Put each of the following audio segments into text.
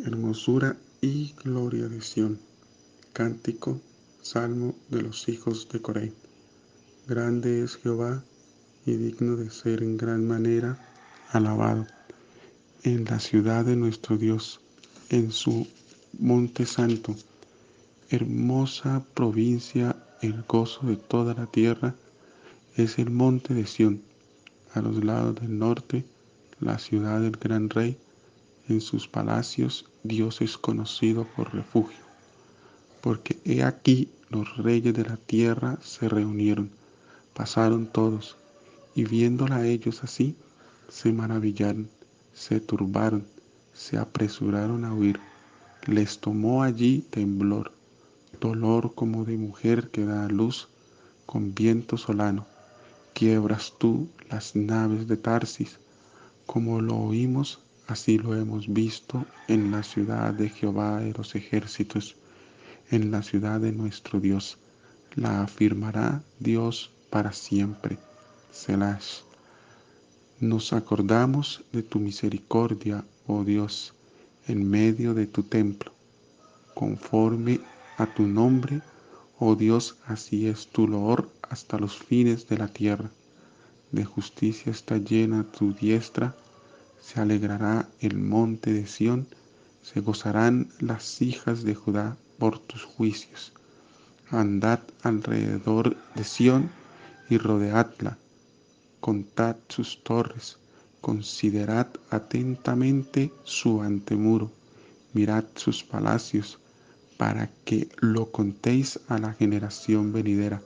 hermosura y gloria de Sión. Cántico, salmo de los hijos de Coré. Grande es Jehová y digno de ser en gran manera alabado en la ciudad de nuestro Dios, en su monte santo. Hermosa provincia, el gozo de toda la tierra, es el monte de Sión, a los lados del norte, la ciudad del gran rey. En sus palacios Dios es conocido por refugio, porque he aquí los reyes de la tierra se reunieron, pasaron todos, y viéndola ellos así, se maravillaron, se turbaron, se apresuraron a huir. Les tomó allí temblor, dolor como de mujer que da a luz con viento solano. Quiebras tú las naves de Tarsis, como lo oímos, así lo hemos visto en la ciudad de Jehová de los ejércitos, en la ciudad de nuestro Dios. La afirmará Dios para siempre. Selah. Nos acordamos de tu misericordia, oh Dios, en medio de tu templo. Conforme a tu nombre, oh Dios, así es tu loor hasta los fines de la tierra. De justicia está llena tu diestra. Se alegrará el monte de Sión, se gozarán las hijas de Judá por tus juicios. Andad alrededor de Sión y rodeadla, contad sus torres, considerad atentamente su antemuro, mirad sus palacios, para que lo contéis a la generación venidera,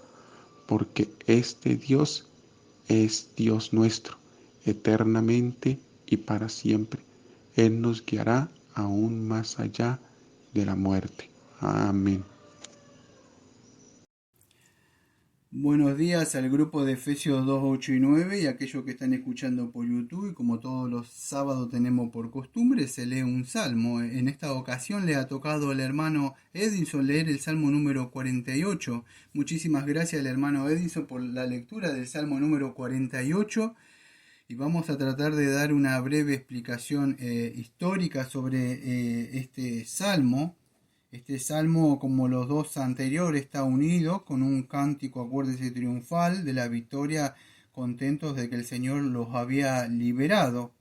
porque este Dios es Dios nuestro, eternamente y para siempre. Él nos guiará aún más allá de la muerte. Amén. Buenos días al grupo de Efesios 2, 8 y 9 y aquellos que están escuchando por YouTube. Y como todos los sábados tenemos por costumbre, se lee un salmo. En esta ocasión le ha tocado al hermano Edison leer el salmo número 48. Muchísimas gracias al hermano Edison por la lectura del salmo número 48. Y vamos a tratar de dar una breve explicación histórica sobre este salmo. Este salmo, como los dos anteriores, está unido con un cántico, acuérdese, triunfal de la victoria, contentos de que el Señor los había liberado.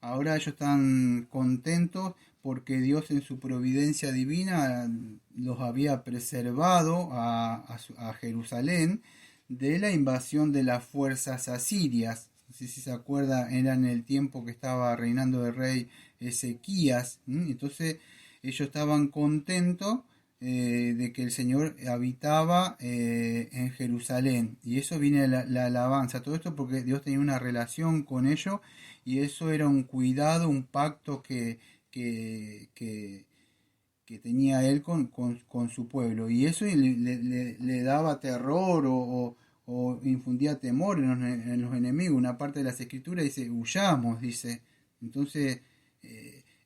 Ahora ellos están contentos porque Dios en su providencia divina los había preservado a Jerusalén de la invasión de las fuerzas asirias. No sé si se acuerda, era en el tiempo que estaba reinando el rey Ezequías. Entonces ellos estaban contentos de que el Señor habitaba en Jerusalén. Y eso viene la alabanza. Todo esto porque Dios tenía una relación con ellos y eso era un cuidado, un pacto que tenía él con su pueblo. Y eso le daba terror o infundía temor en los enemigos. Una parte de las escrituras dice, huyamos, dice. Entonces,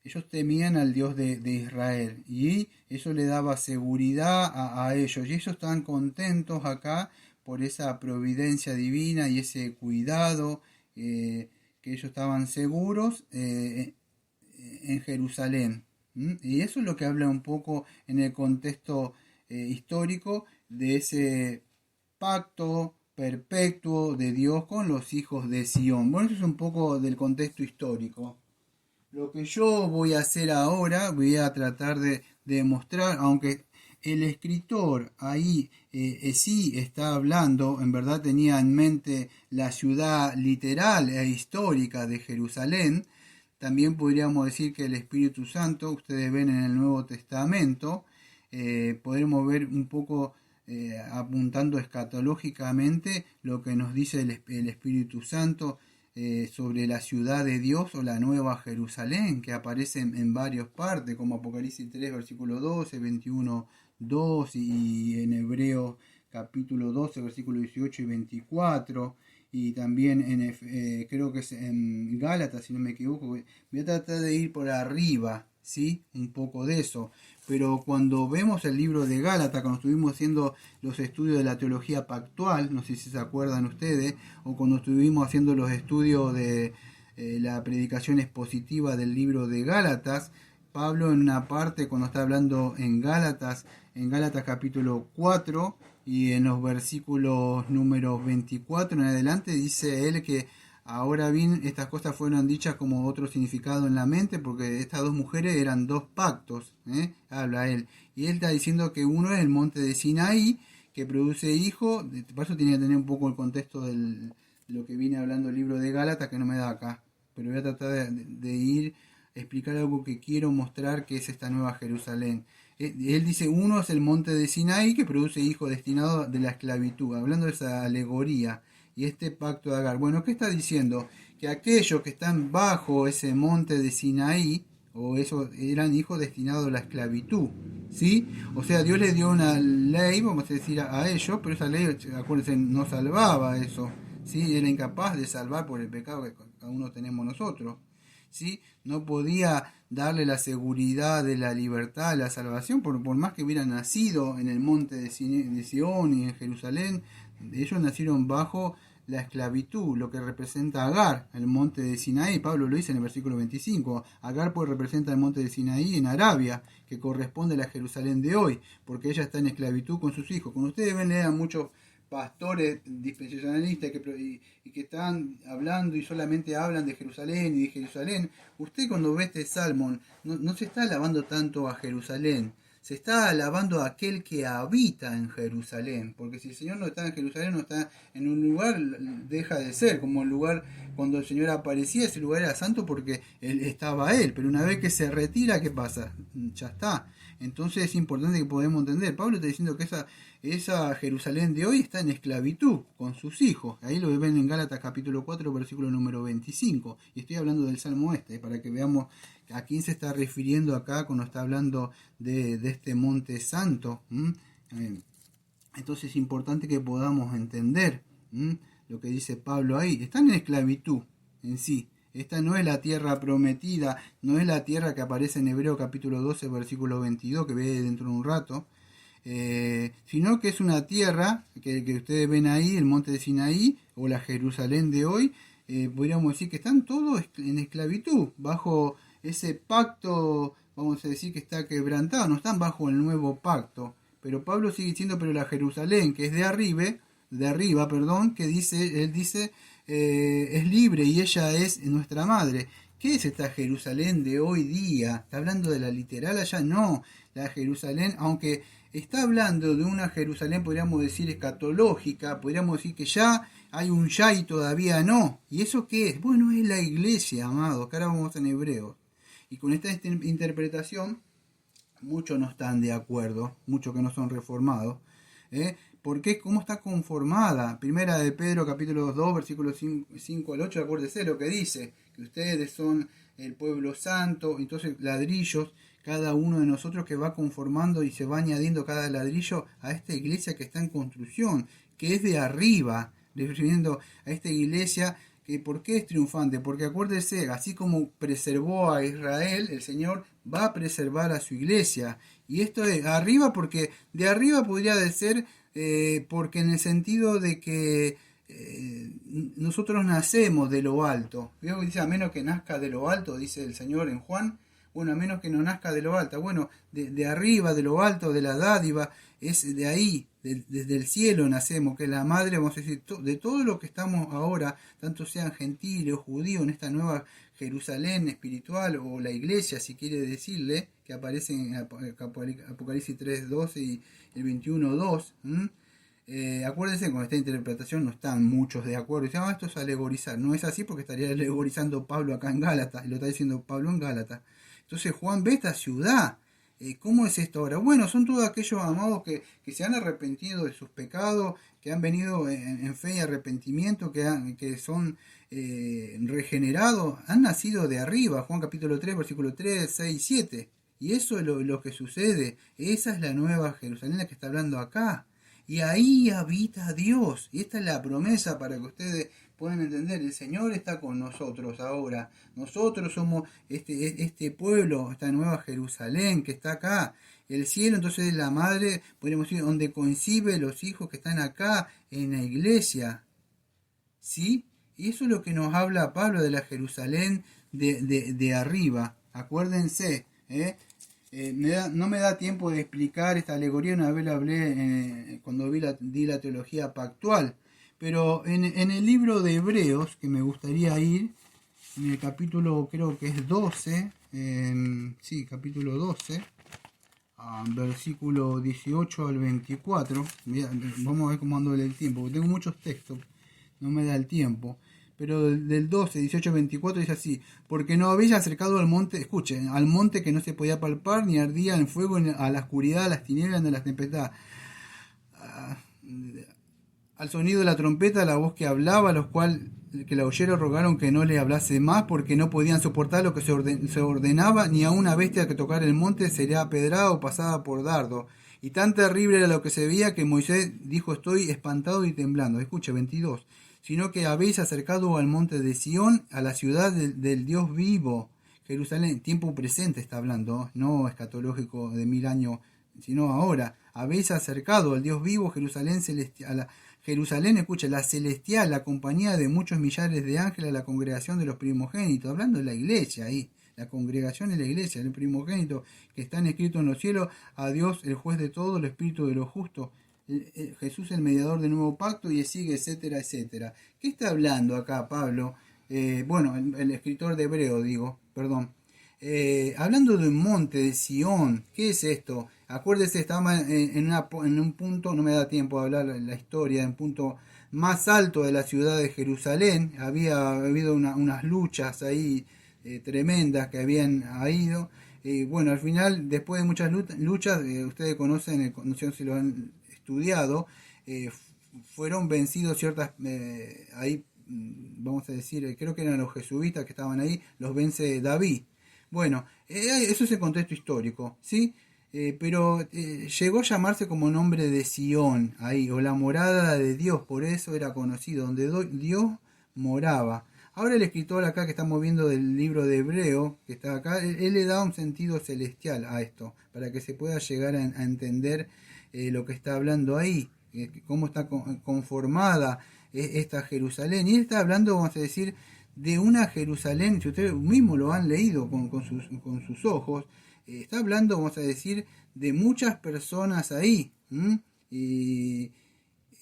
ellos temían al Dios de Israel y eso le daba seguridad a ellos. Y ellos están contentos acá por esa providencia divina y ese cuidado, que ellos estaban seguros en Jerusalén. Y eso es lo que habla un poco en el contexto histórico de ese pacto perpetuo de Dios con los hijos de Sión. Bueno, eso es un poco del contexto histórico. Lo que yo voy a hacer ahora, voy a tratar de demostrar, aunque el escritor ahí sí está hablando, en verdad tenía en mente la ciudad literal e histórica de Jerusalén. También podríamos decir que el Espíritu Santo, ustedes ven en el Nuevo Testamento, podemos ver un poco apuntando escatológicamente lo que nos dice el Espíritu Santo sobre la ciudad de Dios o la Nueva Jerusalén, que aparece en varias partes, como Apocalipsis 3, versículo 12, 21, 2 y en Hebreos capítulo 12, versículo 18 y 24 y también creo que es en Gálatas, si no me equivoco. Voy a tratar de ir por arriba, ¿sí? Un poco de eso. Pero cuando vemos el libro de Gálatas, cuando estuvimos haciendo los estudios de la teología pactual, no sé si se acuerdan ustedes, o cuando estuvimos haciendo los estudios de la predicación expositiva del libro de Gálatas, Pablo en una parte cuando está hablando en Gálatas capítulo 4 y en los versículos números 24 en adelante, dice él que ahora bien estas cosas fueron dichas como otro significado en la mente, porque estas dos mujeres eran dos pactos, habla él. Y él está diciendo que uno es el monte de Sinaí, que produce hijos, por eso tiene que tener un poco el contexto de lo que viene hablando el libro de Gálatas, que no me da acá, pero voy a tratar de ir a explicar algo que quiero mostrar, que es esta nueva Jerusalén. Él dice, uno es el monte de Sinaí, que produce hijos destinados de la esclavitud, hablando de esa alegoría, y este pacto de Agar. Bueno, ¿qué está diciendo? Que aquellos que están bajo ese monte de Sinaí, o esos eran hijos destinados a la esclavitud, ¿sí? O sea, Dios les dio una ley, vamos a decir, a ellos, pero esa ley, acuérdense, no salvaba eso, ¿sí? Era incapaz de salvar por el pecado que cada uno tenemos nosotros, ¿sí? No podía darle la seguridad de la libertad, la salvación, por más que hubieran nacido en el monte de Sion y en Jerusalén. Ellos nacieron bajo la esclavitud, lo que representa Agar, el monte de Sinaí. Pablo lo dice en el versículo 25. Agar pues representa el monte de Sinaí en Arabia, que corresponde a la Jerusalén de hoy, porque ella está en esclavitud con sus hijos. Como ustedes ven, lean muchos pastores dispensacionalistas y que están hablando y solamente hablan de Jerusalén y de Jerusalén. Usted cuando ve este salmo no se está alabando tanto a Jerusalén, se está alabando a aquel que habita en Jerusalén, porque si el Señor no está en Jerusalén, no está en un lugar, deja de ser, como el lugar cuando el Señor aparecía, ese lugar era santo porque estaba Él, pero una vez que se retira, ¿qué pasa? Ya está. Entonces es importante que podamos entender, Pablo está diciendo que esa Jerusalén de hoy está en esclavitud con sus hijos. Ahí lo ven en Gálatas capítulo 4, versículo número 25. Y estoy hablando del Salmo para que veamos a quién se está refiriendo acá cuando está hablando de este monte santo. Entonces es importante que podamos entender lo que dice Pablo ahí. Están en esclavitud en sí. Esta no es la tierra prometida, no es la tierra que aparece en Hebreo capítulo 12, versículo 22, que ve dentro de un rato, sino que es una tierra que ustedes ven ahí, el monte de Sinaí, o la Jerusalén de hoy, podríamos decir que están todos en esclavitud, bajo ese pacto, vamos a decir que está quebrantado, no están bajo el nuevo pacto. Pero Pablo sigue diciendo, pero la Jerusalén, que es de arriba, que dice, él dice, es libre y ella es nuestra madre. ¿Qué es esta Jerusalén de hoy día? ¿Está hablando de la literal allá? No, la Jerusalén, aunque está hablando de una Jerusalén, podríamos decir, escatológica, podríamos decir que ya hay un ya y todavía no. ¿Y eso qué es? Bueno, es la iglesia, amados, que ahora vamos en Hebreos. Y con esta interpretación, muchos no están de acuerdo, muchos que no son reformados. ¿Por qué? ¿Cómo está conformada? Primera de Pedro, capítulo 2, versículos 5 al 8, acuérdese lo que dice, que ustedes son el pueblo santo, entonces ladrillos, cada uno de nosotros que va conformando y se va añadiendo cada ladrillo a esta iglesia que está en construcción, que es de arriba, refiriendo a esta iglesia que ¿por qué es triunfante? Porque acuérdese, así como preservó a Israel, el Señor va a preservar a su iglesia. Y esto es arriba porque de arriba podría ser porque en el sentido de que nosotros nacemos de lo alto. Veo que dice a menos que nazca de lo alto, dice el Señor en Juan. Bueno, a menos que no nazca de lo alto. Bueno, de arriba, de lo alto, de la dádiva, es de ahí, desde el cielo nacemos, que la madre, vamos a decir, de todo lo que estamos ahora, tanto sean gentiles o judíos, en esta nueva Jerusalén espiritual, o la iglesia, si quiere decirle, que aparece en Apocalipsis 3:12 y el 21:2. Acuérdense, con esta interpretación no están muchos de acuerdo. Dicen, esto es alegorizar. No es así porque estaría alegorizando Pablo acá en Gálatas, y lo está diciendo Pablo en Gálatas. Entonces Juan ve esta ciudad. ¿Cómo es esto ahora? Bueno, son todos aquellos amados que se han arrepentido de sus pecados, que han venido en fe y arrepentimiento, que son regenerados, han nacido de arriba. Juan capítulo 3, versículo 3, 6 y 7. Y eso es lo que sucede. Esa es la nueva Jerusalén la que está hablando acá. Y ahí habita Dios. Y esta es la promesa para que ustedes puedan entender. El Señor está con nosotros ahora. Nosotros somos este pueblo, esta nueva Jerusalén que está acá. El cielo entonces es la madre, podríamos decir, donde concibe los hijos que están acá en la iglesia. ¿Sí? Y eso es lo que nos habla Pablo de la Jerusalén de arriba. Acuérdense, No me da tiempo de explicar esta alegoría, una vez la hablé cuando di la teología pactual, pero en el libro de Hebreos, que me gustaría ir, en el capítulo creo que es 12, sí, capítulo 12, versículo 18 al 24, vamos a ver cómo ando el tiempo, porque tengo muchos textos, no me da el tiempo. Pero del 12, 18, 24 dice así: porque no habéis acercado al monte, escuchen, al monte que no se podía palpar, ni ardía en fuego, a la oscuridad, a las tinieblas, de las tempestades, al sonido de la trompeta, la voz que hablaba, los cuales que la oyeron rogaron que no le hablase más, porque no podían soportar lo que se ordenaba, ni a una bestia que tocara el monte sería apedrada o pasada por dardo. Y tan terrible era lo que se veía que Moisés dijo: estoy espantado y temblando. Escuche, 22. Sino que habéis acercado al monte de Sión, a la ciudad del Dios vivo. Jerusalén, tiempo presente está hablando, no escatológico de 1000 años, sino ahora. Habéis acercado al Dios vivo, Jerusalén celestial, Jerusalén, escucha, la celestial, la compañía de muchos millares de ángeles, la congregación de los primogénitos, hablando de la iglesia ahí, la congregación de la iglesia, el primogénito que están escritos en los cielos, a Dios el juez de todo, el espíritu de los justos, Jesús el mediador del nuevo pacto, y sigue, etcétera, etcétera. ¿Qué está hablando acá Pablo? Bueno, el escritor de Hebreo, digo, perdón. Hablando de un monte de Sión, ¿qué es esto? Acuérdese, estaba en un punto, no me da tiempo de hablar la historia, en un punto más alto de la ciudad de Jerusalén. Había habido unas luchas ahí tremendas que habían ido. Bueno, al final, después de muchas luchas, ustedes conocen, no sé si lo han estudiado, fueron vencidos ciertas, ahí vamos a decir, creo que eran los jesuitas que estaban ahí, los vence David. Bueno, eso es el contexto histórico, ¿sí? Pero llegó a llamarse como nombre de Sión, ahí, o la morada de Dios, por eso era conocido, donde Dios moraba. Ahora el escritor acá que estamos viendo del libro de Hebreo, que está acá, él le da un sentido celestial a esto, para que se pueda llegar a entender lo que está hablando ahí, cómo está conformada esta Jerusalén. Y él está hablando, vamos a decir, de una Jerusalén, si ustedes mismos lo han leído con sus ojos, está hablando, vamos a decir, de muchas personas ahí, y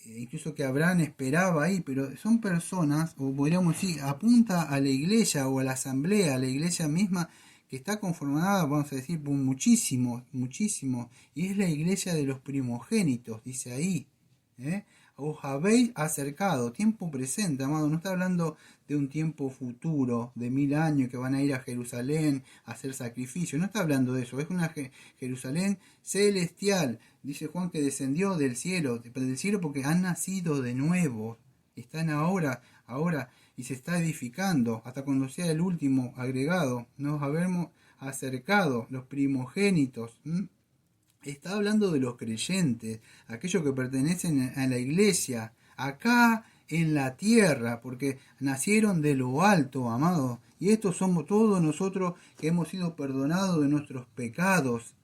incluso que Abraham esperaba ahí, pero son personas, o podríamos decir, apunta a la iglesia o a la asamblea, a la iglesia misma, que está conformada, vamos a decir, por muchísimos, y es la iglesia de los primogénitos, dice ahí, os habéis acercado, tiempo presente, amado, no está hablando de un tiempo futuro, de 1000 años que van a ir a Jerusalén a hacer sacrificio, no está hablando de eso, es una Jerusalén celestial, dice Juan que descendió del cielo porque han nacido de nuevo, están ahora, y se está edificando, hasta cuando sea el último agregado, nos habemos acercado, los primogénitos, Está hablando de los creyentes, aquellos que pertenecen a la iglesia, acá en la tierra, porque nacieron de lo alto, amados. Y estos somos todos nosotros que hemos sido perdonados de nuestros pecados.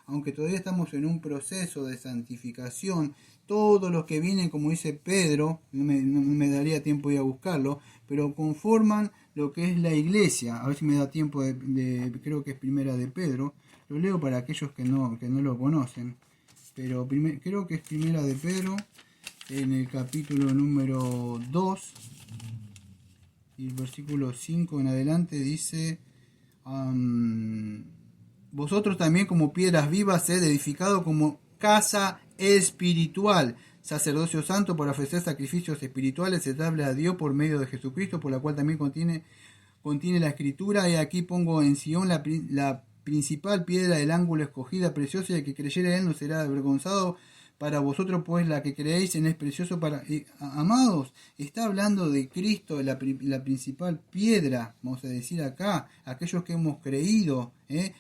Aunque todavía estamos en un proceso de santificación, todos los que vienen, como dice Pedro, no me daría tiempo de ir a buscarlo, pero conforman lo que es la iglesia. A ver si me da tiempo creo que es primera de Pedro. Lo leo para aquellos que no lo conocen, pero creo que es primera de Pedro, en el capítulo número 2, y el versículo 5 en adelante dice: vosotros también como piedras vivas sed edificado como casa espiritual, sacerdocio santo para ofrecer sacrificios espirituales aceptables a Dios por medio de Jesucristo, por la cual también contiene la escritura: y aquí pongo en Sion la principal piedra del ángulo escogida, preciosa, y el que creyere en él no será avergonzado. Para vosotros pues la que creéis en es precioso para... amados, está hablando de Cristo, la principal piedra, vamos a decir acá, aquellos que hemos creído,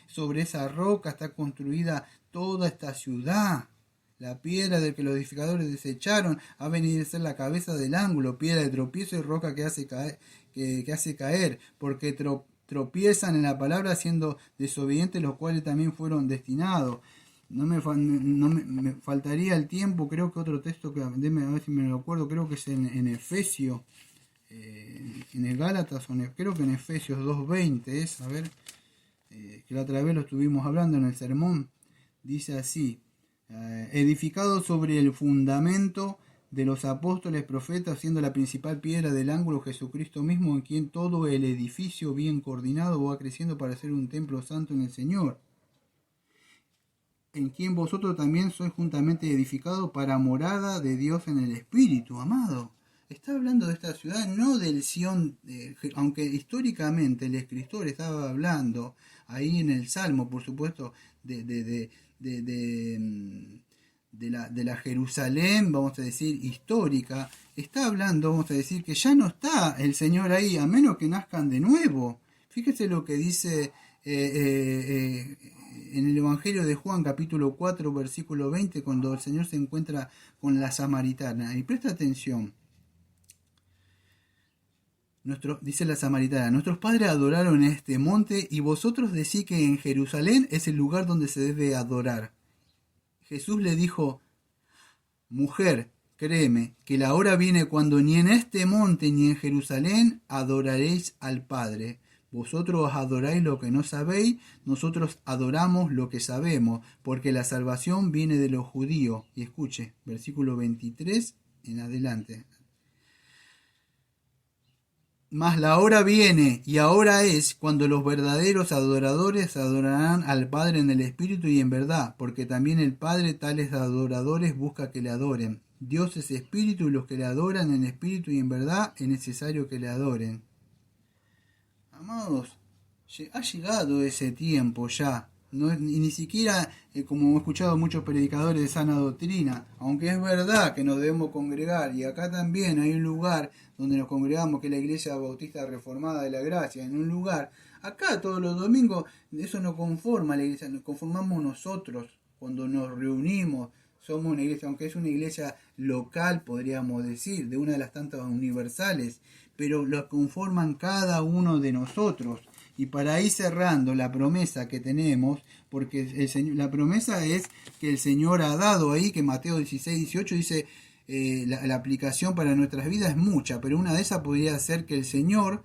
sobre esa roca está construida toda esta ciudad. La piedra del que los edificadores desecharon ha venido a ser la cabeza del ángulo, piedra de tropiezo y roca que hace caer, porque tropiezan en la palabra siendo desobedientes, los cuales también fueron destinados. No me faltaría el tiempo, creo que otro texto, a ver si me lo acuerdo, creo que es en Efesios, en el Gálatas, creo que en Efesios 2.20 es, a ver, que la otra vez lo estuvimos hablando en el sermón. Dice así, edificado sobre el fundamento de los apóstoles profetas, siendo la principal piedra del ángulo Jesucristo mismo, en quien todo el edificio bien coordinado va creciendo para ser un templo santo en el Señor, en quien vosotros también sois juntamente edificados para morada de Dios en el Espíritu, amado. Está hablando de esta ciudad, no del Sión, aunque históricamente el escritor estaba hablando ahí en el Salmo, por supuesto, de la Jerusalén, vamos a decir, histórica. Está hablando, vamos a decir, que ya no está el Señor ahí, a menos que nazcan de nuevo. Fíjese lo que dice en el Evangelio de Juan, capítulo 4, versículo 20, cuando el Señor se encuentra con la samaritana. Y presta atención. Dice la samaritana, nuestros padres adoraron en este monte y vosotros decís que en Jerusalén es el lugar donde se debe adorar. Jesús le dijo, mujer, créeme, que la hora viene cuando ni en este monte ni en Jerusalén adoraréis al Padre. Vosotros adoráis lo que no sabéis, nosotros adoramos lo que sabemos, porque la salvación viene de los judíos. Y escuche, versículo 23 en adelante. Mas la hora viene, y ahora es, cuando los verdaderos adoradores adorarán al Padre en el Espíritu y en verdad, porque también el Padre tales adoradores busca que le adoren. Dios es Espíritu, y los que le adoran en Espíritu y en verdad es necesario que le adoren. Amados, ha llegado ese tiempo ya. No es, ni siquiera, como he escuchado muchos predicadores de sana doctrina, aunque es verdad que nos debemos congregar, y acá también hay un lugar donde nos congregamos, que es la Iglesia Bautista Reformada de la Gracia, en un lugar, acá todos los domingos, eso no conforma la iglesia, nos conformamos nosotros cuando nos reunimos. Somos una iglesia, aunque es una iglesia local, podríamos decir, de una de las tantas universales, pero lo conforman cada uno de nosotros. Y para ir cerrando la promesa que tenemos, porque la promesa es que el Señor ha dado ahí, que Mateo 16, 18 dice, la aplicación para nuestras vidas es mucha, pero una de esas podría ser que el Señor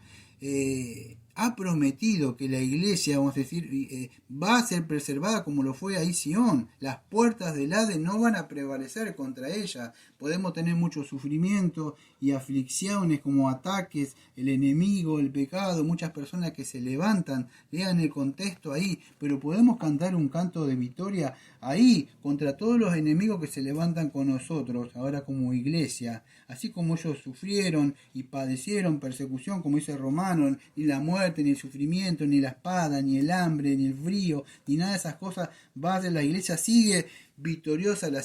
ha prometido que la iglesia, vamos a decir, va a ser preservada como lo fue ahí Sión. Las puertas del Hades no van a prevalecer contra ella. Podemos tener mucho sufrimiento y aflicciones como ataques, el enemigo, el pecado, muchas personas que se levantan, lean el contexto ahí, pero podemos cantar un canto de victoria ahí contra todos los enemigos que se levantan con nosotros, ahora como iglesia. Así como ellos sufrieron y padecieron persecución, como dice Romano, ni la muerte, ni el sufrimiento, ni la espada, ni el hambre, ni el frío, ni nada de esas cosas, la iglesia sigue victoriosa, la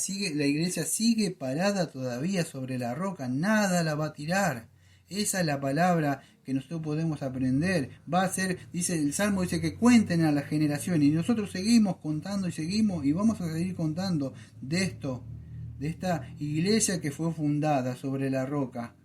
iglesia sigue parada todavía sobre la roca, nada la va a tirar. Esa es la palabra que nosotros podemos aprender. Va a ser, dice el Salmo, dice que cuenten a las generaciones, y nosotros seguimos contando y seguimos y vamos a seguir contando de esto, de esta iglesia que fue fundada sobre la roca,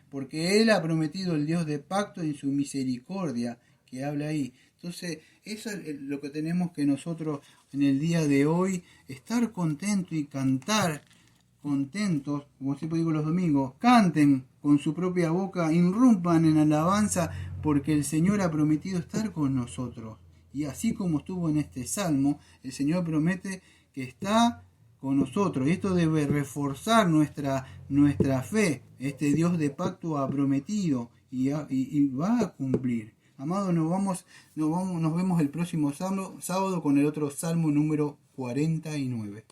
porque Él ha prometido, el Dios de pacto, en su misericordia, que habla ahí. Entonces, eso es lo que tenemos que nosotros en el día de hoy, estar contentos y cantar contentos, como siempre digo los domingos, canten con su propia boca, irrumpan en alabanza, porque el Señor ha prometido estar con nosotros. Y así como estuvo en este salmo, el Señor promete que está con nosotros. Y esto debe reforzar nuestra fe. Este Dios de pacto ha prometido y va a cumplir. Amados, nos vemos el próximo sábado con el otro salmo número 49.